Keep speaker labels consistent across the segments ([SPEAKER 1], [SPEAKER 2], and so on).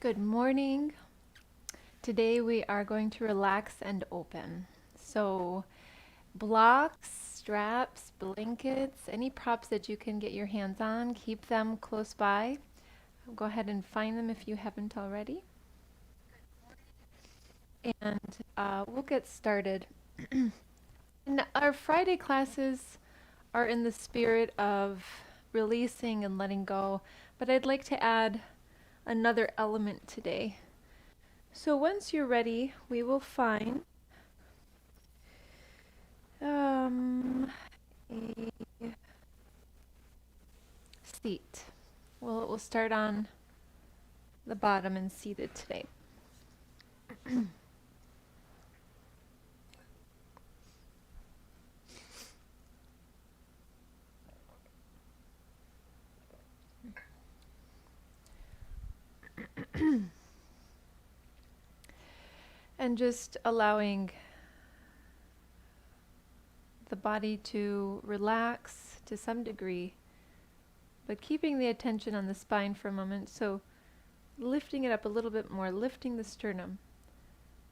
[SPEAKER 1] Good morning. Today we are going to relax and open. So, blocks, straps, blankets, any props that you can get your hands on, keep them close by. Go ahead and find them if you haven't already. And we'll get started. And our Friday classes are in the spirit of releasing and letting go, but I'd like to add another element today. So once you're ready, we will find a seat. We'll start on the bottom and seated today. And just allowing the body to relax to some degree, but keeping the attention on the spine for a moment. So lifting it up a little bit more, lifting the sternum,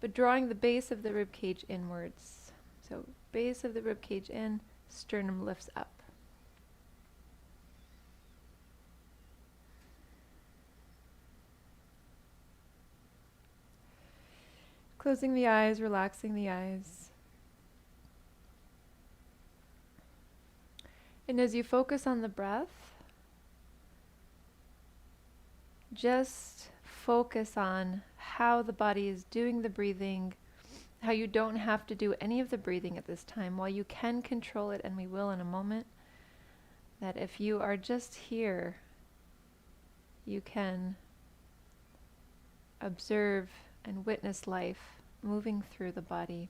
[SPEAKER 1] but drawing the base of the rib cage inwards. So base of the rib cage in, sternum lifts up. Closing the eyes, relaxing the eyes. And as you focus on the breath, just focus on how the body is doing the breathing, how you don't have to do any of the breathing at this time. While you can control it, and we will in a moment, that if you are just here, you can observe and witness life moving through the body.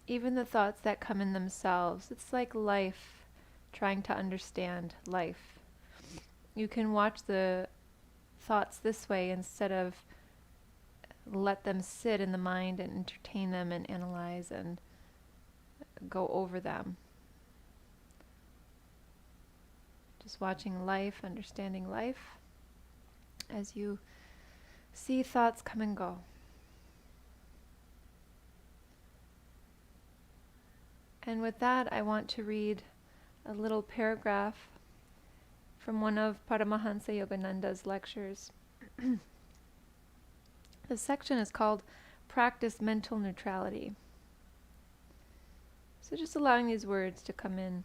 [SPEAKER 1] Even the thoughts that come in themselves, it's like life, trying to understand life. You can watch the thoughts this way instead of let them sit in the mind and entertain them and analyze and go over them. Just watching life, understanding life as you see thoughts come and go. And with that, I want to read a little paragraph from one of Paramahansa Yogananda's lectures. The section is called Practice Mental Neutrality. So just allowing these words to come in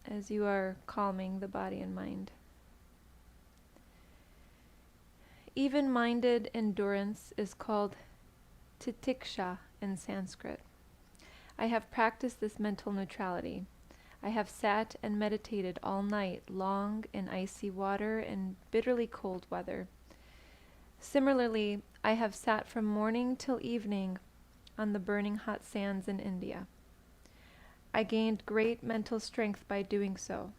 [SPEAKER 1] as you are calming the body and mind. Even-minded endurance is called titiksha in Sanskrit. I have practiced this mental neutrality. I have sat and meditated all night long in icy water and bitterly cold weather. Similarly, I have sat from morning till evening on the burning hot sands in India. I gained great mental strength by doing so.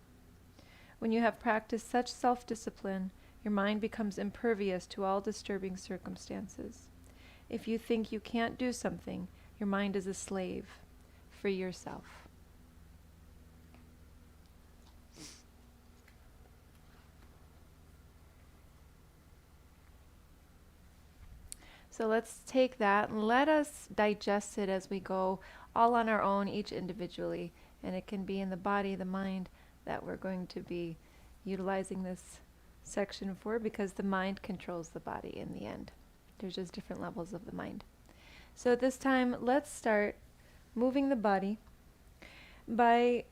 [SPEAKER 1] When you have practiced such self-discipline, your mind becomes impervious to all disturbing circumstances. If you think you can't do something, your mind is a slave. Free yourself. So let's take that and let us digest it as we go, all on our own, each individually. And it can be in the body, the mind, that we're going to be utilizing this section for, because the mind controls the body in the end. There's just different levels of the mind. So at this time, let's start moving the body by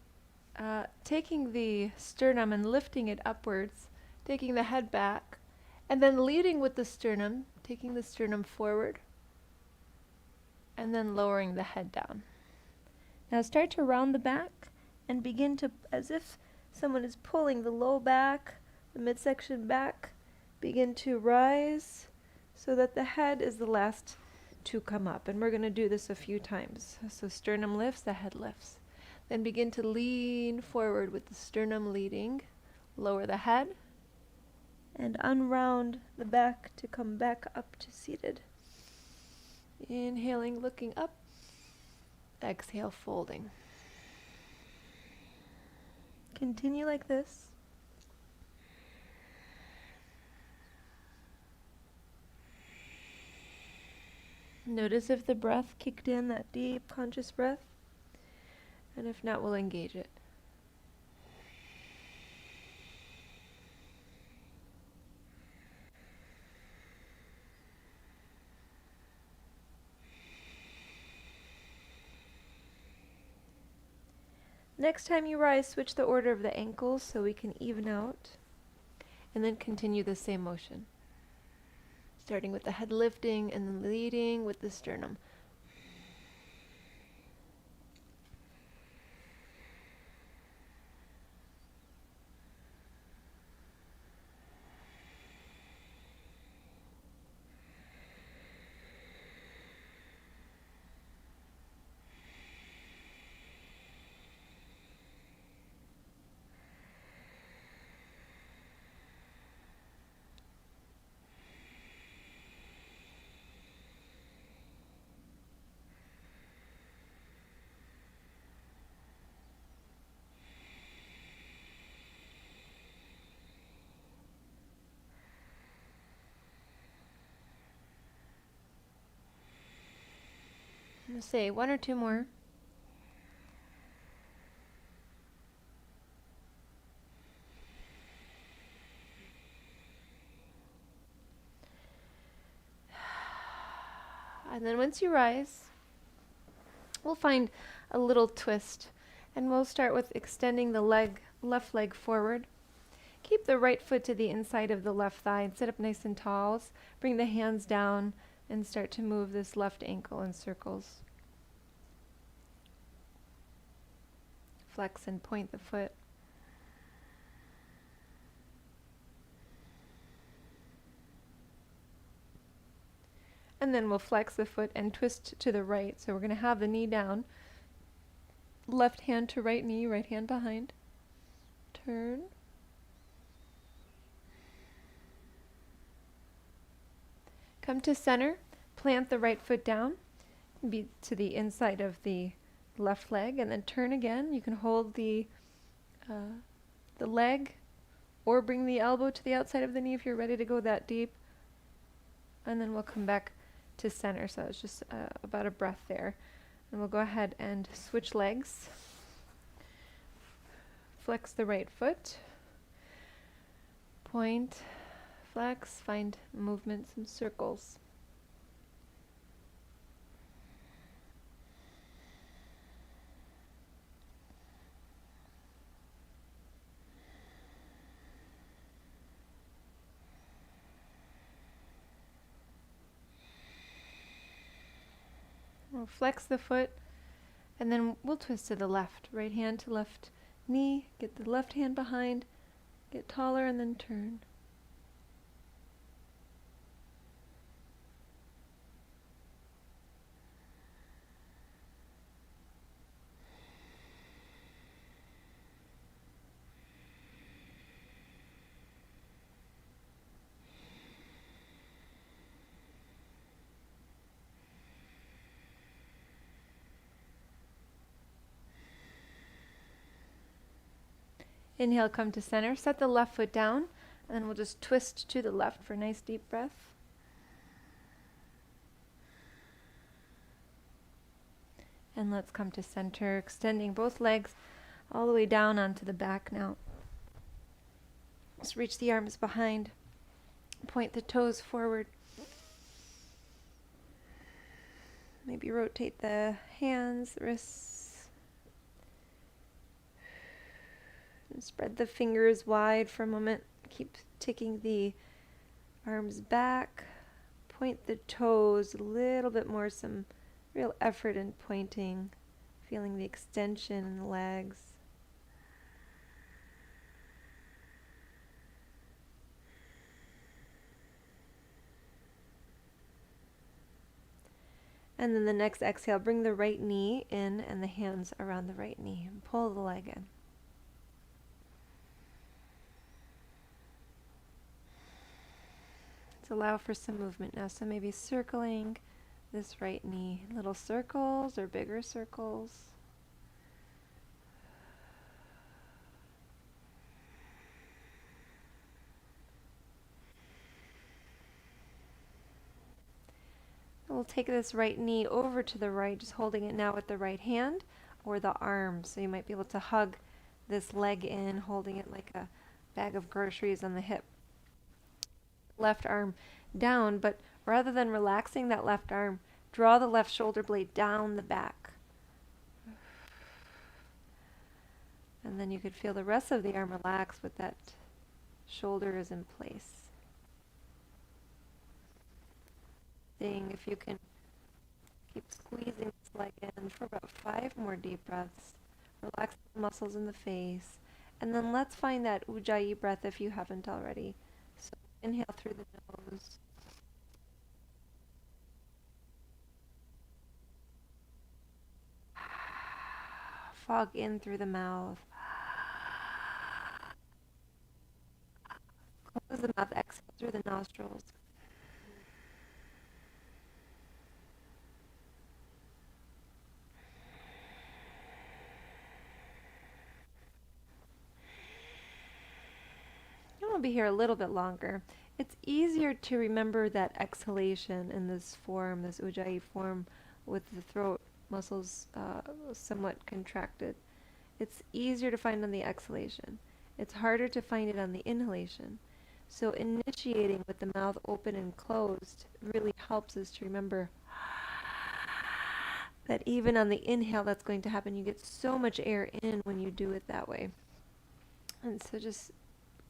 [SPEAKER 1] taking the sternum and lifting it upwards, taking the head back, and then leading with the sternum, taking the sternum forward, and then lowering the head down. Now start to round the back and begin to, as if someone is pulling the low back, the midsection back, begin to rise so that the head is the last to come up. And we're going to do this a few times. So sternum lifts, the head lifts. Then begin to lean forward with the sternum leading. Lower the head. and unround the back to come back up to seated. Inhaling, looking up. Exhale, folding. Continue like this. Notice if the breath kicked in, that deep conscious breath. And if not, we'll engage it. Next time you rise, switch the order of the ankles so we can even out. And then continue the same motion. Starting with the head lifting and then leading with the sternum. I'm going to say one or two more. And then once you rise, we'll find a little twist. And we'll start with extending the left leg forward. Keep the right foot to the inside of the left thigh and sit up nice and tall. Bring the hands down and start to move this left ankle in circles. Flex and point the foot. And then we'll flex the foot and twist to the right. So we're going to have the knee down. Left hand to right knee, right hand behind. Turn. Come to center. Plant the right foot down. Be to the inside of the left leg, and then turn again. You can hold the leg or bring the elbow to the outside of the knee if you're ready to go that deep. And then we'll come back to center. So it's just about a breath there. And we'll go ahead and switch legs. Flex the right foot. Point, flex, find movement, some circles. We'll flex the foot, and then we'll twist to the left. Right hand to left knee, get the left hand behind, get taller, and then turn. Inhale, come to center. Set the left foot down, and then we'll just twist to the left for a nice deep breath. And let's come to center, extending both legs all the way down onto the back now. Just reach the arms behind. Point the toes forward. Maybe rotate the hands, wrists. And spread the fingers wide for a moment. Keep ticking the arms back. Point the toes a little bit more, some real effort in pointing. Feeling the extension in the legs. And then the next exhale, bring the right knee in and the hands around the right knee and pull the leg in. let's allow for some movement now. So maybe circling this right knee, little circles or bigger circles. We'll take this right knee over to the right, just holding it now with the right hand or the arm. So you might be able to hug this leg in, holding it like a bag of groceries on the hip. Left arm down, but rather than relaxing that left arm, draw the left shoulder blade down the back. And then you could feel the rest of the arm relax with that shoulder is in place. Seeing if you can keep squeezing this leg in for about 5 more deep breaths. Relax the muscles in the face. And then let's find that Ujjayi breath if you haven't already. So inhale through the nose. Fog in through the mouth. Close the mouth, exhale through the nostrils. We'll be here a little bit longer. It's easier to remember that exhalation in this form, this Ujjayi form, with the throat muscles somewhat contracted. It's easier to find on the exhalation. It's harder to find it on the inhalation. So initiating with the mouth open and closed really helps us to remember that even on the inhale that's going to happen. You get so much air in when you do it that way. And so just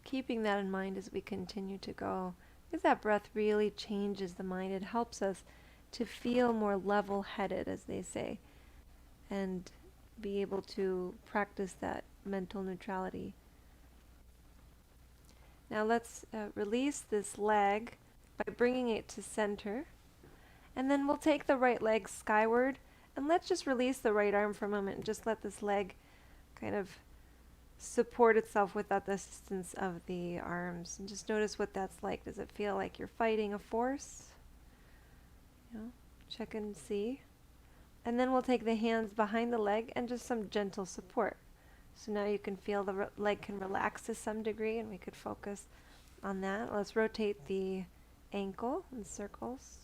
[SPEAKER 1] keeping that in mind as we continue to go, because that breath really changes the mind. It helps us to feel more level-headed, as they say, and be able to practice that mental neutrality. Now let's release this leg by bringing it to center, and then we'll take the right leg skyward, and let's just release the right arm for a moment and just let this leg kind of support itself without the assistance of the arms. And just notice what that's like. Does it feel like you're fighting a force? Check and see. And then we'll take the hands behind the leg and just some gentle support. So now you can feel the leg can relax to some degree, and we could focus on that. Let's rotate the ankle in circles.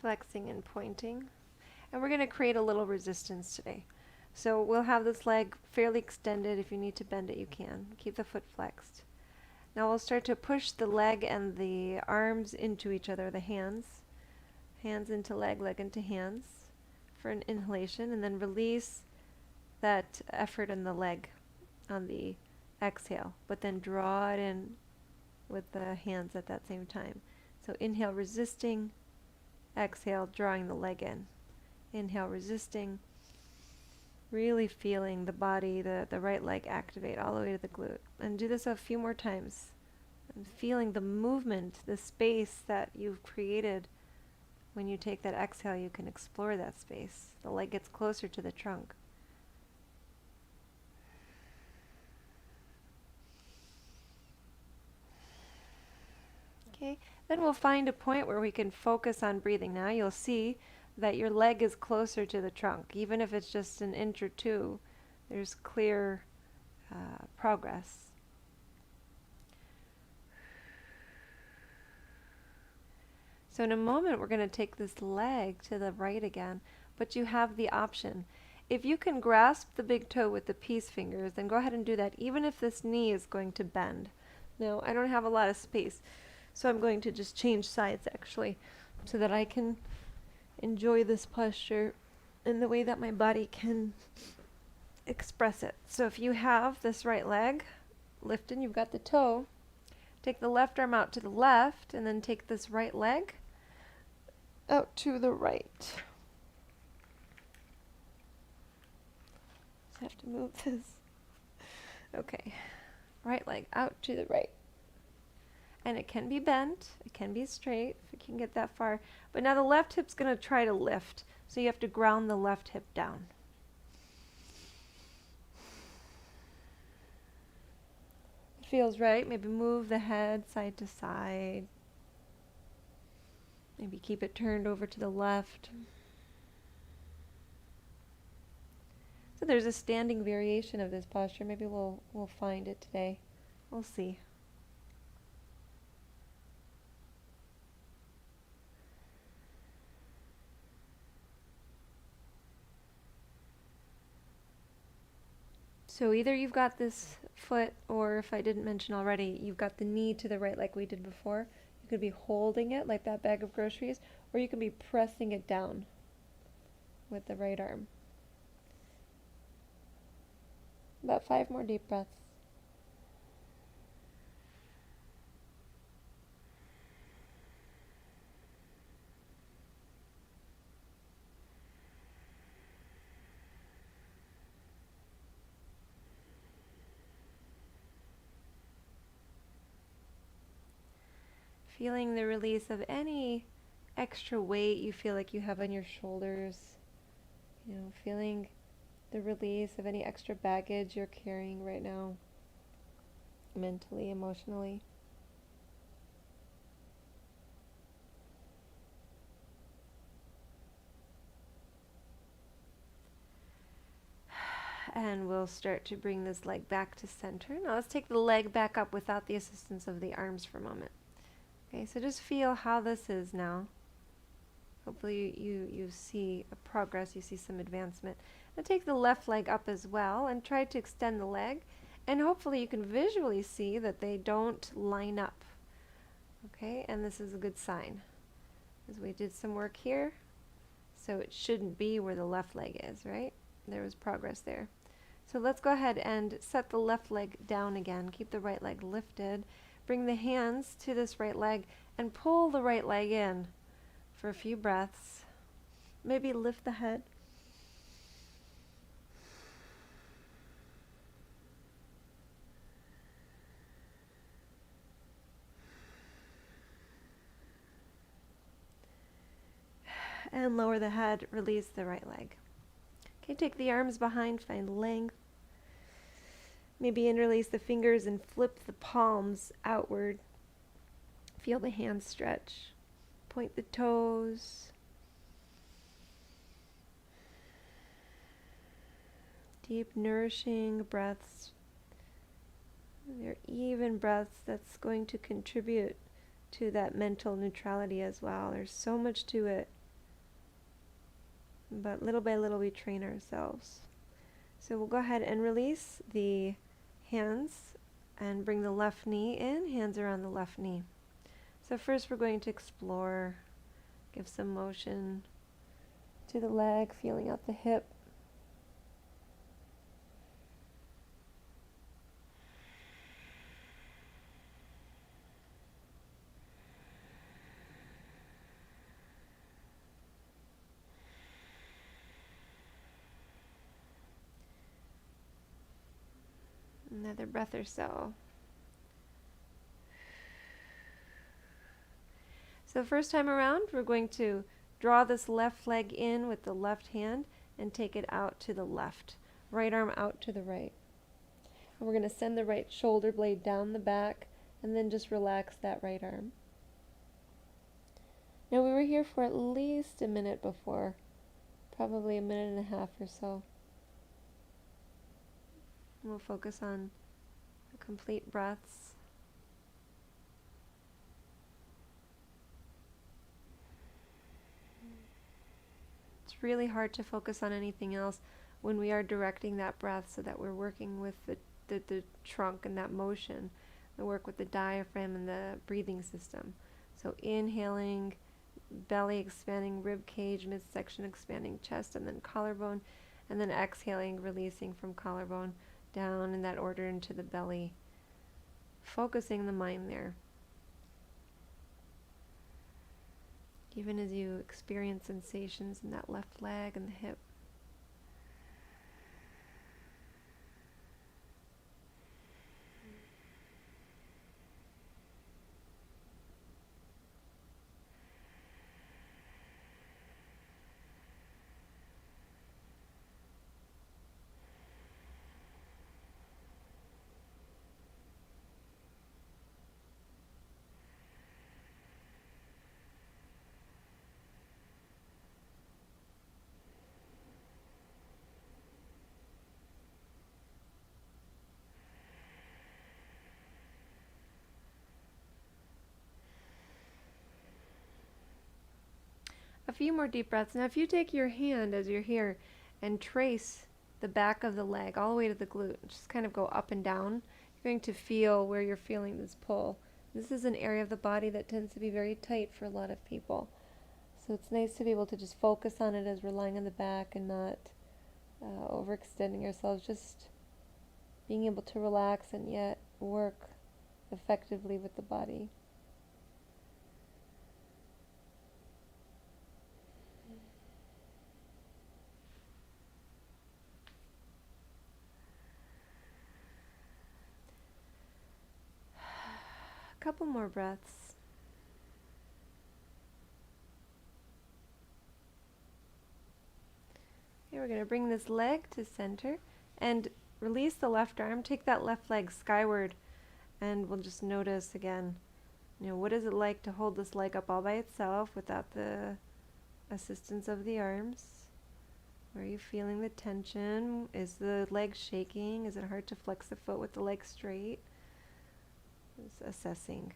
[SPEAKER 1] Flexing and pointing. And we're going to create a little resistance today. So we'll have this leg fairly extended. If you need to bend it, you can. Keep the foot flexed. Now we'll start to push the leg and the arms into each other, the hands. Hands into leg, leg into hands for an inhalation, and then release that effort in the leg on the exhale, but then draw it in with the hands at that same time. So inhale, resisting. Exhale, drawing the leg in. Inhale, resisting. Really feeling the body, the right leg activate all the way to the glute. And do this a few more times. And feeling the movement, the space that you've created. When you take that exhale, you can explore that space. The leg gets closer to the trunk. Okay, then we'll find a point where we can focus on breathing. Now you'll see that your leg is closer to the trunk. Even if it's just an inch or two, there's clear progress. So in a moment, we're going to take this leg to the right again, but you have the option. If you can grasp the big toe with the peace fingers, then go ahead and do that, even if this knee is going to bend. Now, I don't have a lot of space, so I'm going to just change sides actually, so that I can enjoy this posture in the way that my body can express it. So if you have this right leg lifted, you've got the toe, take the left arm out to the left, and then take this right leg out to the right. Just have to move this. Okay, right leg out to the right. And it can be bent, it can be straight, if you can get that far. But now the left hip's going to try to lift, so you have to ground the left hip down. feels right. Maybe move the head side to side. Maybe keep it turned over to the left. So there's a standing variation of this posture. Maybe we'll find it today. We'll see. So either you've got this foot, or if I didn't mention already, you've got the knee to the right like we did before. You could be holding it like that bag of groceries, or you can be pressing it down with the right arm. About 5 more deep breaths. Feeling the release of any extra weight you feel like you have on your shoulders. Feeling the release of any extra baggage you're carrying right now, mentally, emotionally. And we'll start to bring this leg back to center. Now let's take the leg back up without the assistance of the arms for a moment. Okay, so just feel how this is now. Hopefully you see a progress, you see some advancement. Now take the left leg up as well and try to extend the leg. And hopefully you can visually see that they don't line up. Okay, and this is a good sign, as we did some work here. So it shouldn't be where the left leg is, right? There was progress there. So let's go ahead and set the left leg down again. Keep the right leg lifted. Bring the hands to this right leg and pull the right leg in for a few breaths. Maybe lift the head. And lower the head, release the right leg. Okay, take the arms behind, find length. Maybe interlace the fingers and flip the palms outward. Feel the hands stretch. Point the toes. Deep, nourishing breaths. They're even breaths that's going to contribute to that mental neutrality as well. There's so much to it. But little by little we train ourselves. So we'll go ahead and release the hands and bring the left knee in, hands around the left knee. So first we're going to explore, give some motion to the leg, feeling out the hip. Another breath or so. So the first time around, we're going to draw this left leg in with the left hand and take it out to the left. Right arm out to the right. And we're going to send the right shoulder blade down the back and then just relax that right arm. Now we were here for at least a minute before, probably a minute and a half or so. We'll focus on the complete breaths. It's really hard to focus on anything else when we are directing that breath, so that we're working with the trunk and that motion, the work with the diaphragm and the breathing system. So inhaling, belly expanding, rib cage, midsection expanding, chest, and then collarbone, and then exhaling, releasing from collarbone down in that order into the belly, focusing the mind there. Even as you experience sensations in that left leg and the hip. few more deep breaths. Now if you take your hand as you're here and trace the back of the leg all the way to the glute, just kind of go up and down, you're going to feel where you're feeling this pull. This is an area of the body that tends to be very tight for a lot of people. So it's nice to be able to just focus on it as we're lying on the back and not overextending ourselves, just being able to relax and yet work effectively with the body. A couple more breaths. Okay, we're going to bring this leg to center and release the left arm. Take that left leg skyward, and we'll just notice again, what is it like to hold this leg up all by itself without the assistance of the arms? Where are you feeling the tension? Is the leg shaking? Is it hard to flex the foot with the leg straight? Just assessing.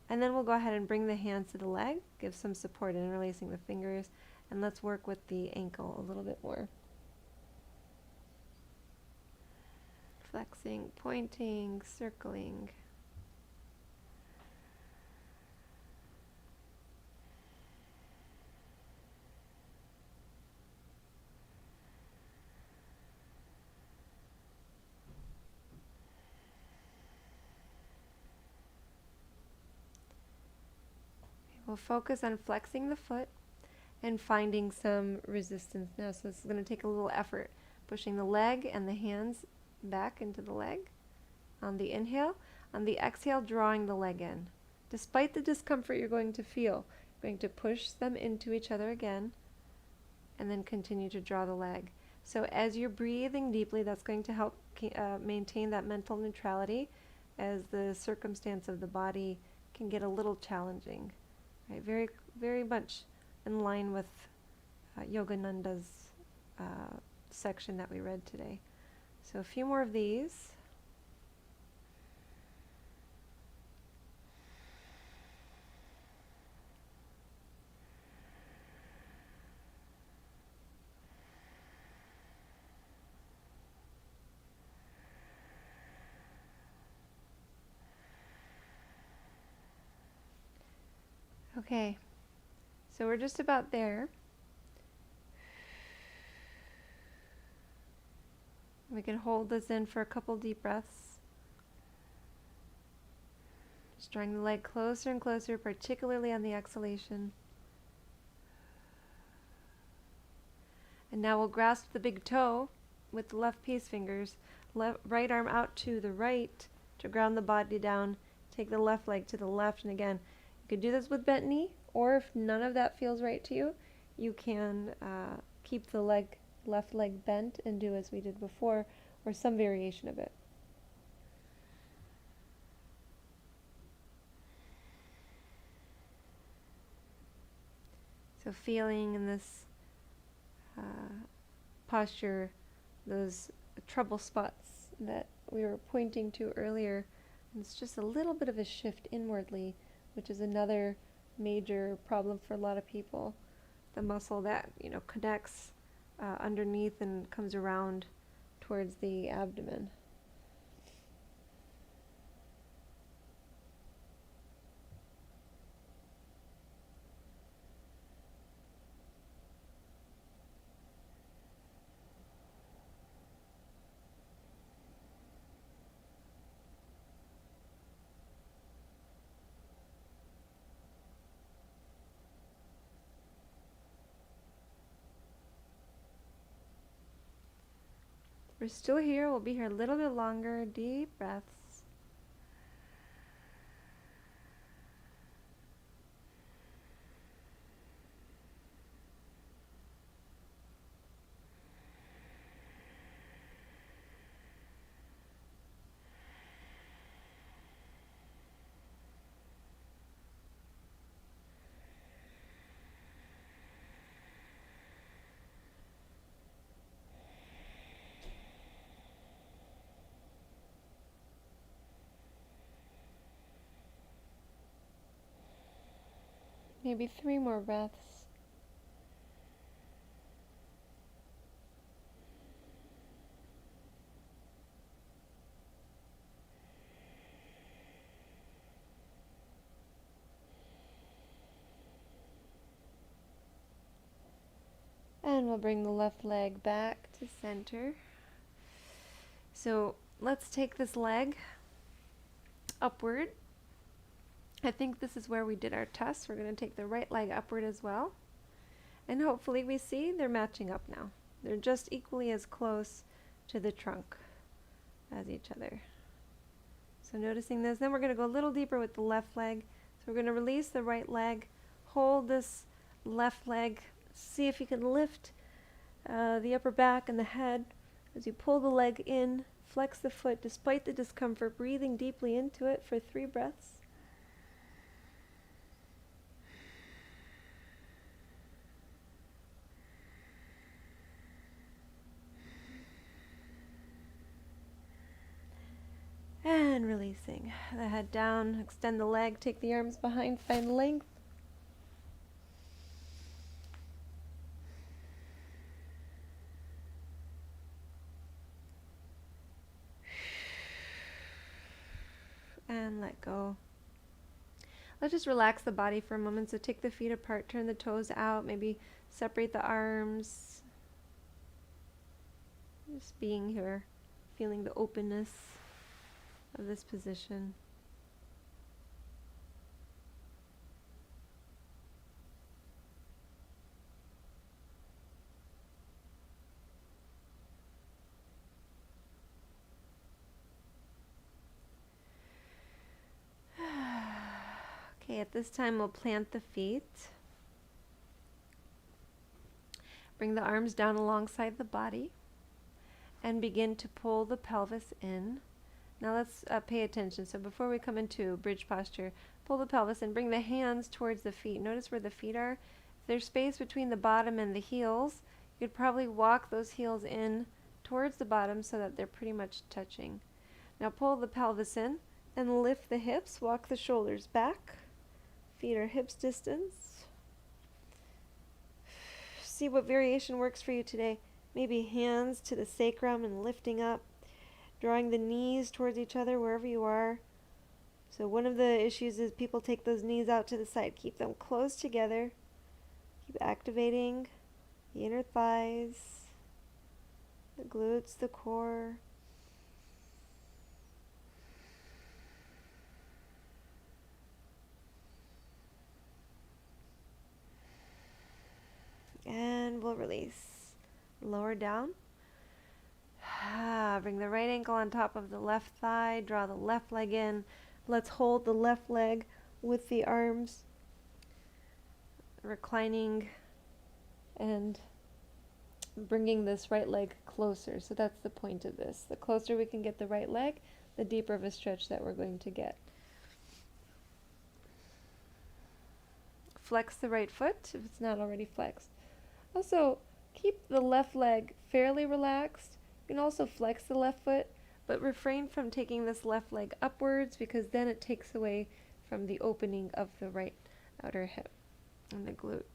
[SPEAKER 1] And then we'll go ahead and bring the hands to the leg, give some support in releasing the fingers, and let's work with the ankle a little bit more. Flexing, pointing, circling. We'll focus on flexing the foot and finding some resistance now. So this is going to take a little effort, pushing the leg and the hands back into the leg on the inhale. On the exhale, drawing the leg in. Despite the discomfort you're going to feel, you're going to push them into each other again and then continue to draw the leg. So as you're breathing deeply, that's going to help maintain that mental neutrality as the circumstance of the body can get a little challenging. Right? Very, very much in line with Yogananda's section that we read today. So a few more of these. Okay, so we're just about there. We can hold this in for a couple deep breaths. Just drawing the leg closer and closer, particularly on the exhalation. And now we'll grasp the big toe with the left peace fingers. Right arm out to the right to ground the body down. Take the left leg to the left, and again, you could do this with bent knee, or if none of that feels right to you, you can keep the left leg bent and do as we did before, or some variation of it. So feeling in this posture those trouble spots that we were pointing to earlier. And it's just a little bit of a shift inwardly, which is another major problem for a lot of people. The muscle that connects underneath and comes around towards the abdomen. We're still here. We'll be here a little bit longer. Deep breaths. Maybe 3 more breaths. bring the left leg back to center. So let's take this leg upward. I think this is where we did our test. We're going to take the right leg upward as well. And hopefully we see they're matching up now. They're just equally as close to the trunk as each other. So noticing this, then we're going to go a little deeper with the left leg. So we're going to release the right leg, hold this left leg, see if you can lift the upper back and the head. As you pull the leg in, flex the foot despite the discomfort, breathing deeply into it for 3 breaths. And releasing the head down, extend the leg, take the arms behind, find length. And let go. Let's just relax the body for a moment. So take the feet apart, turn the toes out, maybe separate the arms. Just being here, feeling the openness of this position. Okay, at this time we'll plant the feet. Bring the arms down alongside the body and begin to pull the pelvis in. Now let's pay attention. So before we come into bridge posture, pull the pelvis in, bring the hands towards the feet. Notice where the feet are. If there's space between the bottom and the heels, you could probably walk those heels in towards the bottom so that they're pretty much touching. Now pull the pelvis in and lift the hips, walk the shoulders back. Feet are hips distance. See what variation works for you today. Maybe hands to the sacrum and lifting up. Drawing the knees towards each other wherever you are. So one of the issues is people take those knees out to the side. Keep them close together. Keep activating the inner thighs, the glutes, the core. And we'll release. Lower down. Bring the right ankle on top of the left thigh. Draw the left leg in. Let's hold the left leg with the arms reclining and bringing this right leg closer. So that's the point of this. The closer we can get the right leg, the deeper of a stretch that we're going to get. Flex the right foot if it's not already flexed. Also, keep the left leg fairly relaxed. You can also flex the left foot, but refrain from taking this left leg upwards because then it takes away from the opening of the right outer hip and the glute.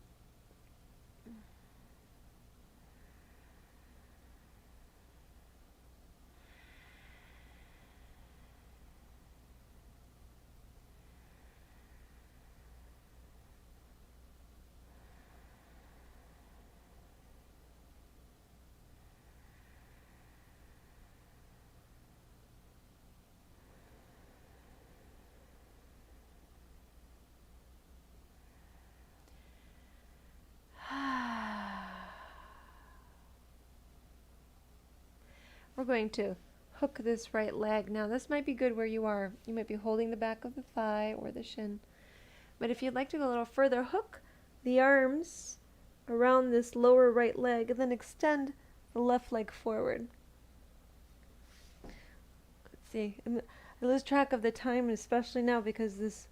[SPEAKER 1] We're going to hook this right leg. Now this might be good where you are. You might be holding the back of the thigh or the shin. But if you'd like to go a little further, hook the arms around this lower right leg and then extend the left leg forward. Let's see. I lose track of the time, especially now because this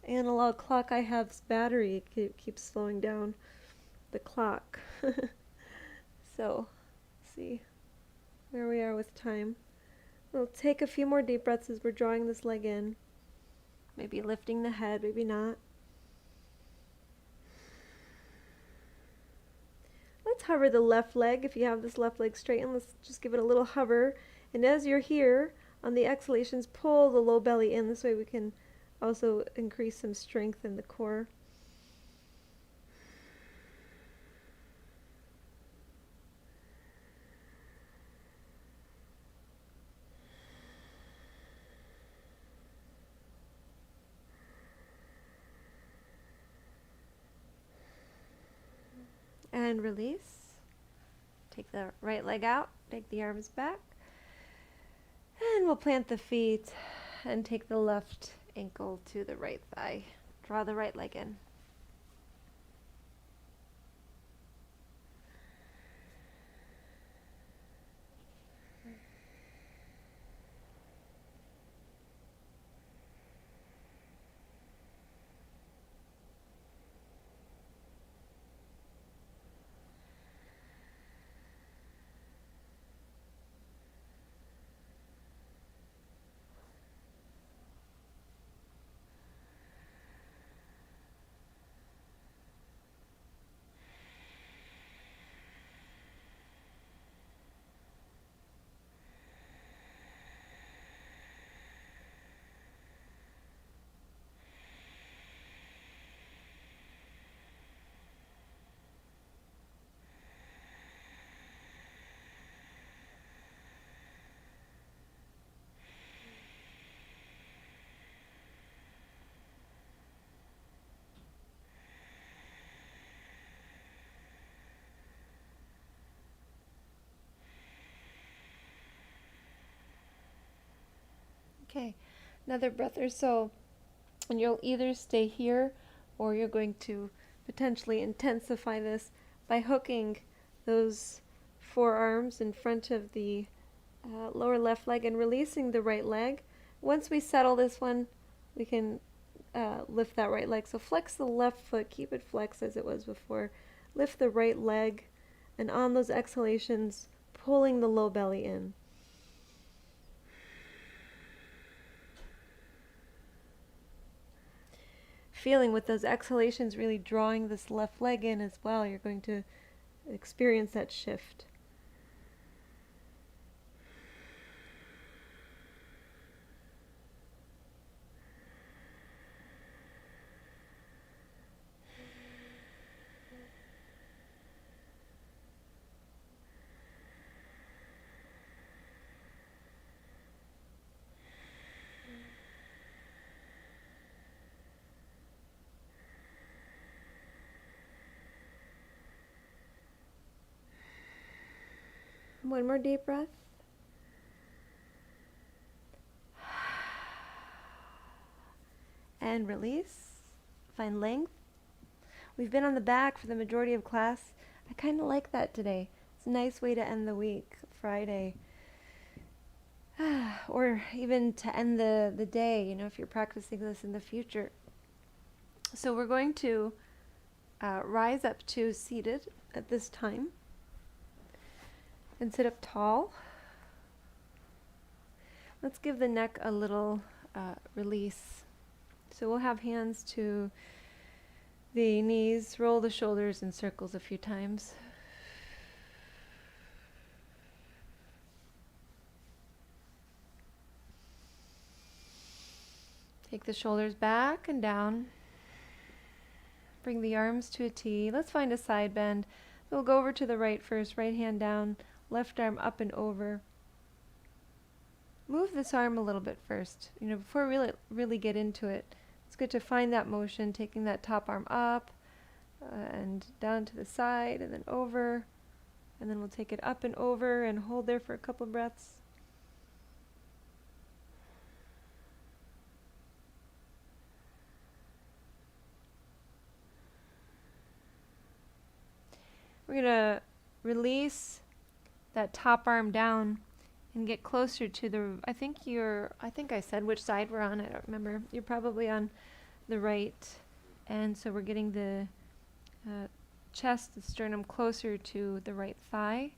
[SPEAKER 1] analog clock I have's battery keeps slowing down the clock. So, let's see where we are with time. We'll take a few more deep breaths as we're drawing this leg in. Maybe lifting the head, maybe not. Let's hover the left leg. If you have this left leg straightened, let's just give it a little hover. And as you're here, on the exhalations, pull the low belly in. This way we can also increase some strength in the core. And release. Take the right leg out, take the arms back. And we'll plant the feet and take the left ankle to the right thigh. Draw the right leg in. Okay, another breath or so, and you'll either stay here or you're going to potentially intensify this by hooking those forearms in front of the lower left leg and releasing the right leg. Once we settle this one, we can lift that right leg. So flex the left foot, keep it flexed as it was before. Lift the right leg, and on those exhalations, pulling the low belly in. Feeling with those exhalations really drawing this left leg in as well. You're going to experience that shift. One more deep breath. And release. Find length. We've been on the back for the majority of class. I kind of like that today. It's a nice way to end the week, Friday. Or even to end the day, you know, if you're practicing this in the future. So we're going to rise up to seated at this time. And sit up tall. Let's give the neck a little release. So we'll have hands to the knees, roll the shoulders in circles a few times. Take the shoulders back and down. Bring the arms to a T. Let's find a side bend. We'll go over to the right first, right hand down. Left arm up and over. Move this arm a little bit first. You know, before we really get into it, it's good to find that motion, taking that top arm up and down to the side and then over. And then we'll take it up and over and hold there for a couple breaths. We're going to release that top arm down and get closer to the, I think I said which side we're on, I don't remember. You're probably on the right. And so we're getting the chest, the sternum closer to the right thigh.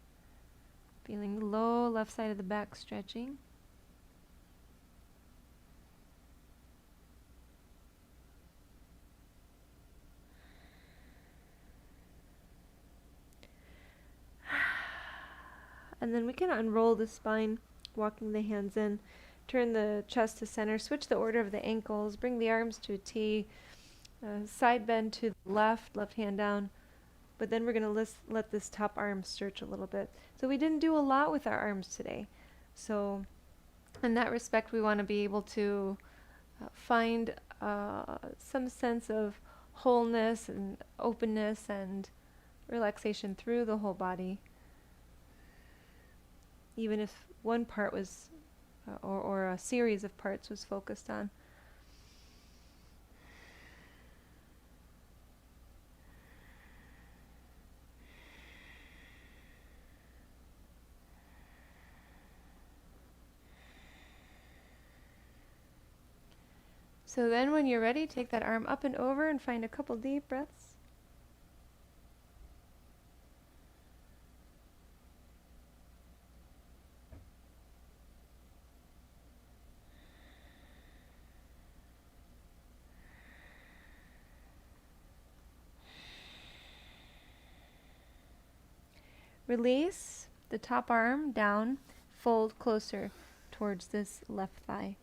[SPEAKER 1] Feeling low left side of the back stretching. And then we can unroll the spine, walking the hands in, turn the chest to center, switch the order of the ankles, bring the arms to a T, side bend to the left hand down, but then we're going to let this top arm stretch a little bit. So we didn't do a lot with our arms today. So in that respect, we want to be able to find some sense of wholeness and openness and relaxation through the whole body, even if one part was, or a series of parts was focused on. So then when you're ready, take that arm up and over and find a couple deep breaths. Release the top arm down, fold closer towards this left thigh.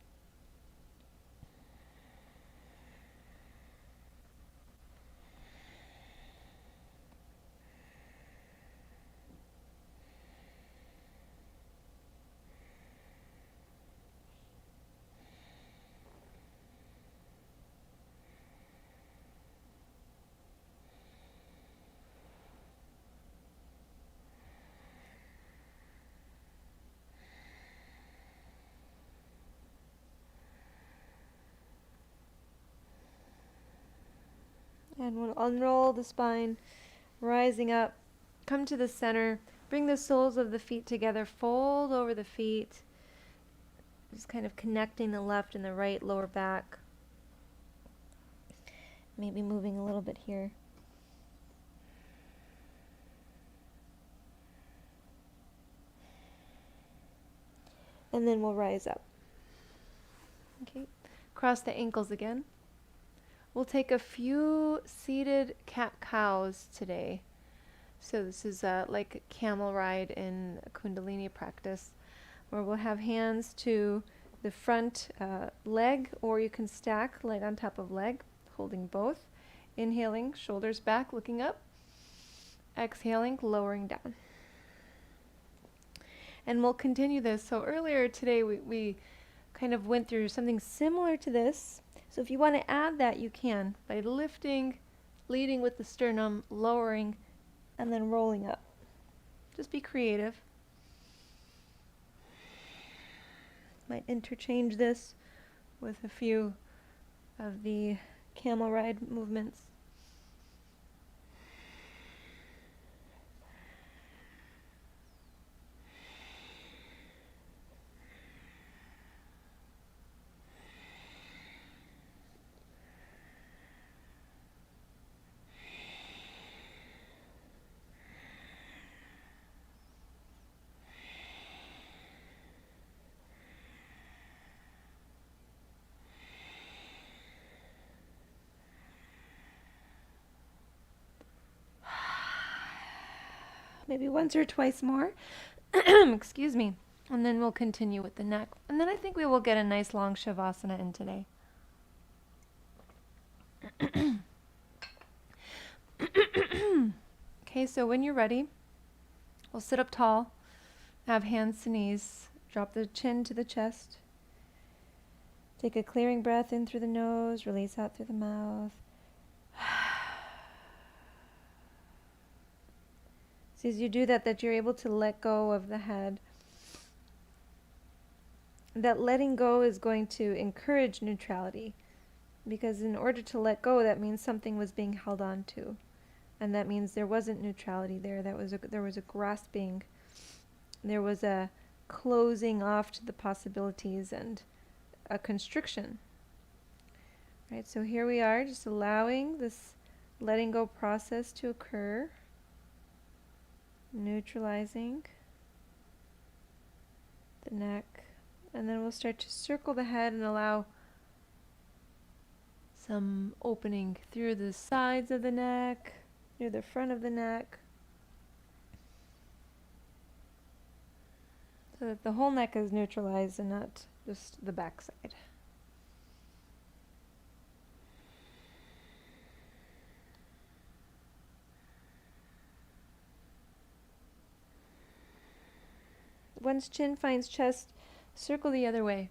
[SPEAKER 1] And we'll unroll the spine, rising up, come to the center, bring the soles of the feet together, fold over the feet, just kind of connecting the left and the right lower back. Maybe moving a little bit here. And then we'll rise up. Okay, cross the ankles again. We'll take a few seated cat-cows today. So this is like a camel ride in Kundalini practice, where we'll have hands to the front leg, or you can stack leg on top of leg, holding both. Inhaling, shoulders back, looking up. Exhaling, lowering down. And we'll continue this. So earlier today we kind of went through something similar to this. So if you want to add that, you can, by lifting, leading with the sternum, lowering, and then rolling up. Just be creative. Might interchange this with a few of the camel ride movements. Maybe once or twice more. Excuse me. And then we'll continue with the neck. And then I think we will get a nice long Shavasana in today. Okay, so when you're ready, we'll sit up tall, have hands to knees, drop the chin to the chest. Take a clearing breath in through the nose, release out through the mouth. So as you do that you're able to let go of the head. That letting go is going to encourage neutrality, because in order to let go, that means something was being held on to, and that means there wasn't neutrality there. There was a grasping, there was a closing off to the possibilities and a constriction. Right, so here we are, just allowing this letting go process to occur, neutralizing the neck. And then we'll start to circle the head and allow some opening through the sides of the neck, through the front of the neck, so that the whole neck is neutralized and not just the back side. Once chin finds chest, circle the other way.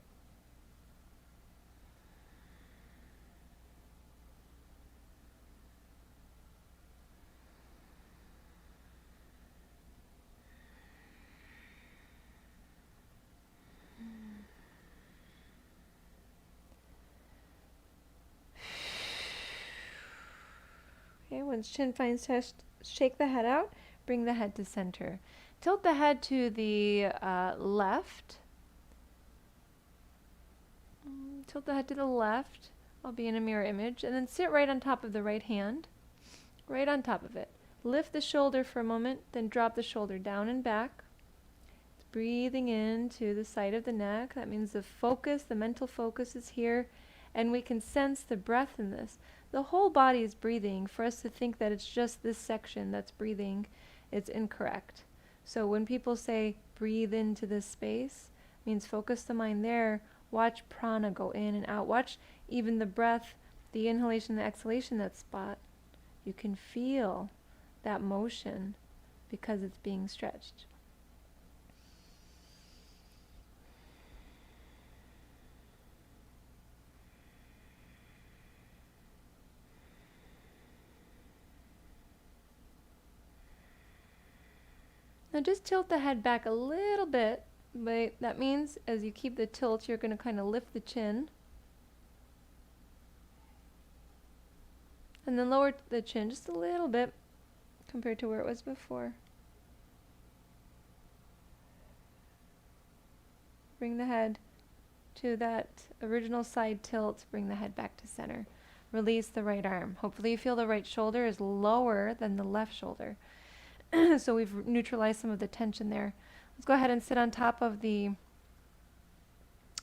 [SPEAKER 1] Once chin finds chest, shake the head out, bring the head to center. Tilt the head to the left. Tilt the head to the left. I'll be in a mirror image. And then sit right on top of the right hand. Right on top of it. Lift the shoulder for a moment, then drop the shoulder down and back. Breathing into the side of the neck. That means the focus, the mental focus is here. And we can sense the breath in this. The whole body is breathing. For us to think that it's just this section that's breathing, it's incorrect. So when people say breathe into this space, it means focus the mind there. Watch prana go in and out. Watch even the breath, the inhalation, the exhalation, that spot. You can feel that motion because it's being stretched. Now just tilt the head back a little bit, but that means as you keep the tilt, you're going to kind of lift the chin. And then lower the chin just a little bit compared to where it was before. Bring the head to that original side tilt, bring the head back to center. Release the right arm. Hopefully you feel the right shoulder is lower than the left shoulder. So we've neutralized some of the tension there. Let's go ahead and sit on top of the...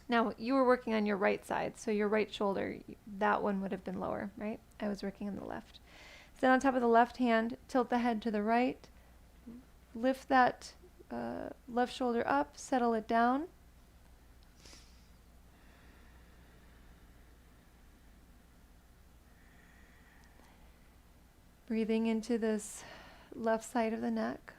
[SPEAKER 1] Now, you were working on your right side, so your right shoulder, that one would have been lower, right? I was working on the left. Sit on top of the left hand, tilt the head to the right, lift that left shoulder up, settle it down. Breathing into this left side of the neck.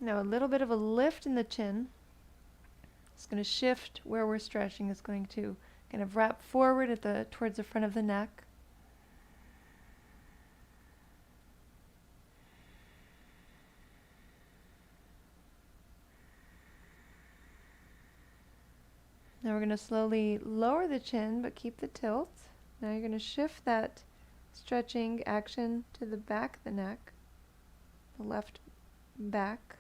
[SPEAKER 1] Now a little bit of a lift in the chin. It's going to shift where we're stretching. It's going to kind of wrap forward at towards the front of the neck. Now we're going to slowly lower the chin, but keep the tilt. Now you're going to shift that stretching action to the back of the neck, the left back.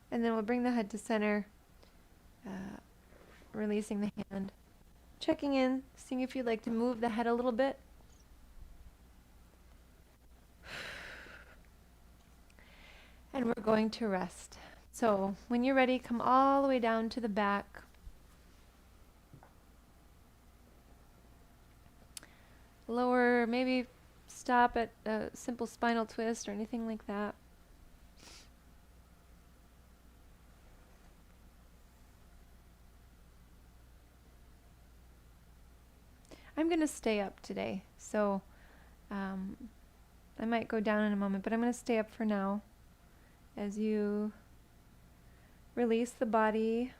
[SPEAKER 1] And then we'll bring the head to center, releasing the hand. Checking in, seeing if you'd like to move the head a little bit. And we're going to rest. So when you're ready, come all the way down to the back. Lower, maybe stop at a simple spinal twist or anything like that. I'm going to stay up today, so I might go down in a moment, but I'm going to stay up for now as you release the body,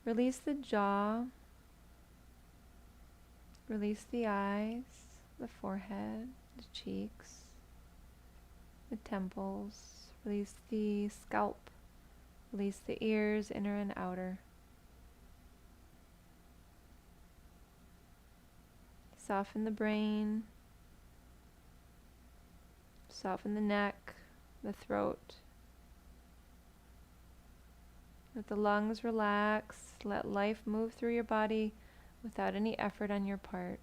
[SPEAKER 1] release the jaw, release the eyes, the forehead, the cheeks, the temples, release the scalp, release the ears, inner and outer. Soften the brain, soften the neck, the throat. Let the lungs relax. Let life move through your body without any effort on your part.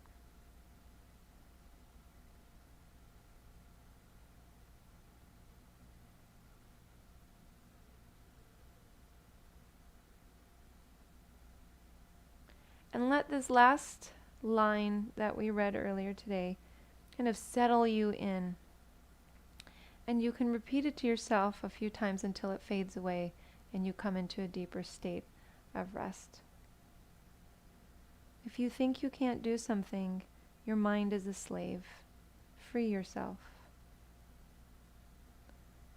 [SPEAKER 1] let this last line that we read earlier today kind of settle you in. And you can repeat it to yourself a few times until it fades away and you come into a deeper state of rest. If you think you can't do something, your mind is a slave. Free yourself.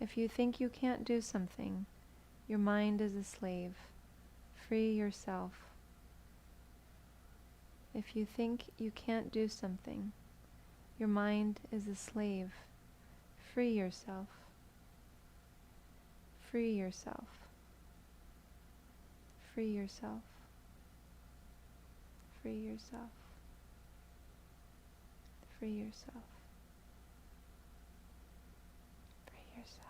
[SPEAKER 1] If you think you can't do something, your mind is a slave. Free yourself. If you think you can't do something, your mind is a slave. Free yourself. Free yourself. Free yourself. Free yourself. Free yourself. Free yourself.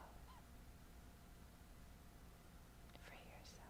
[SPEAKER 1] Free yourself.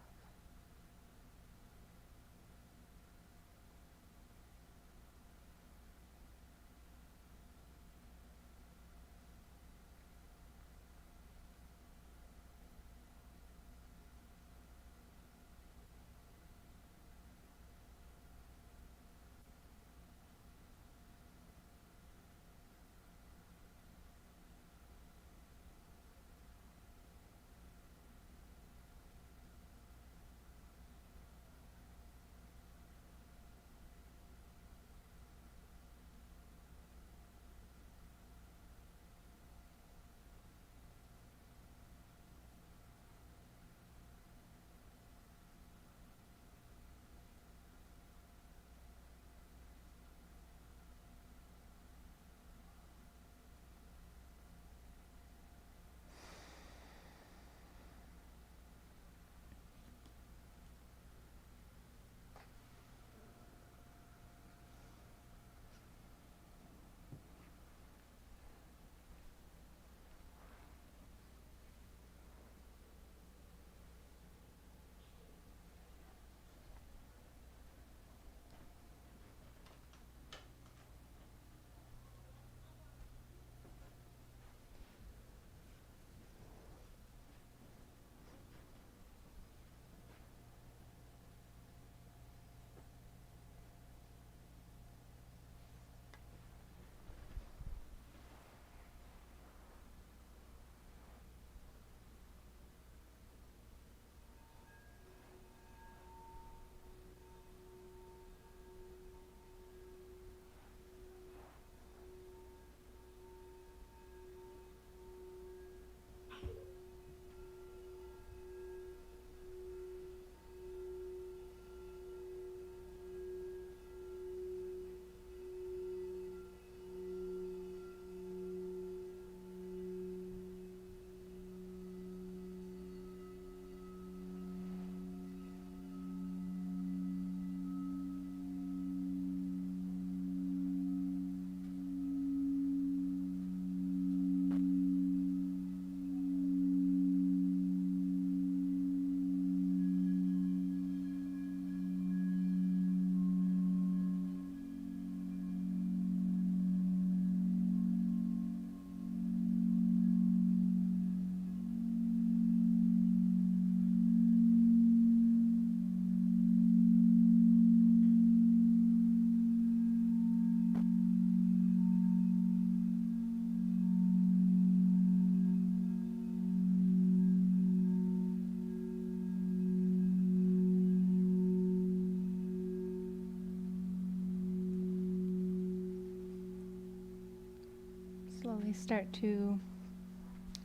[SPEAKER 1] Slowly start to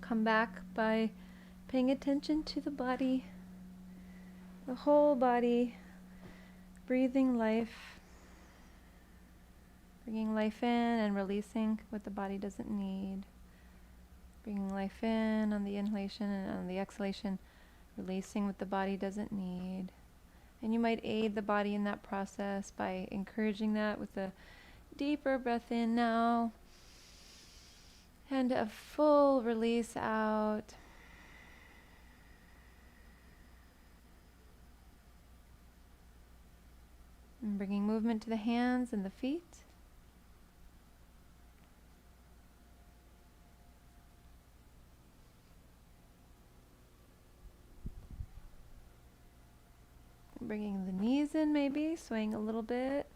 [SPEAKER 1] come back by paying attention to the body, the whole body, breathing life, bringing life in and releasing what the body doesn't need, bringing life in on the inhalation and on the exhalation, releasing what the body doesn't need. And you might aid the body in that process by encouraging that with a deeper breath in now and a full release out. And bringing movement to the hands and the feet. bringing the knees in maybe, swaying a little bit.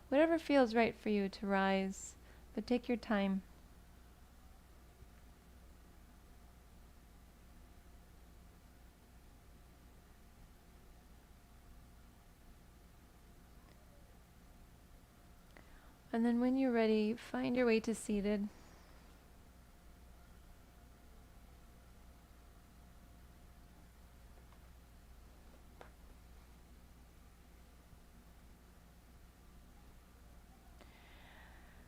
[SPEAKER 1] Whatever feels right for you to rise, but take your time. And then when you're ready, find your way to seated.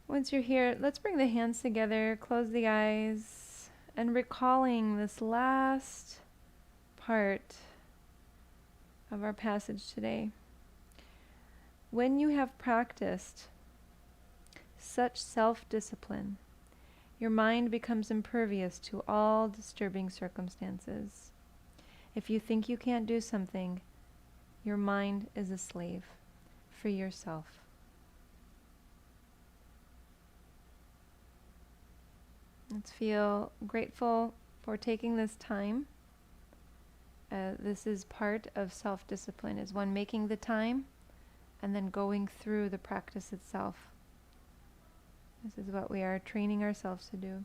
[SPEAKER 1] Once you're here, let's bring the hands together, close the eyes, and recalling this last part of our passage today. When you have practiced such self-discipline, your mind becomes impervious to all disturbing circumstances. If you think you can't do something, your mind is a slave. Free yourself. Let's feel grateful for taking this time. This is part of self-discipline, is one making the time and then going through the practice itself. This is what we are training ourselves to do.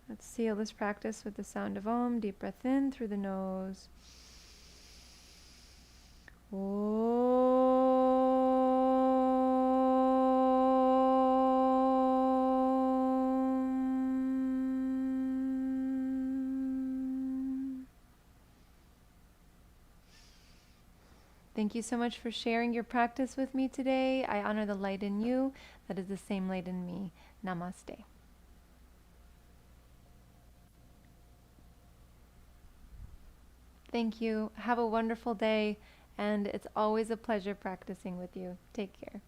[SPEAKER 1] Let's seal this practice with the sound of Om. Deep breath in through the nose. Thank you so much for sharing your practice with me today. I honor the light in you that is the same light in me. Namaste. Thank you. Have a wonderful day, and it's always a pleasure practicing with you. Take care.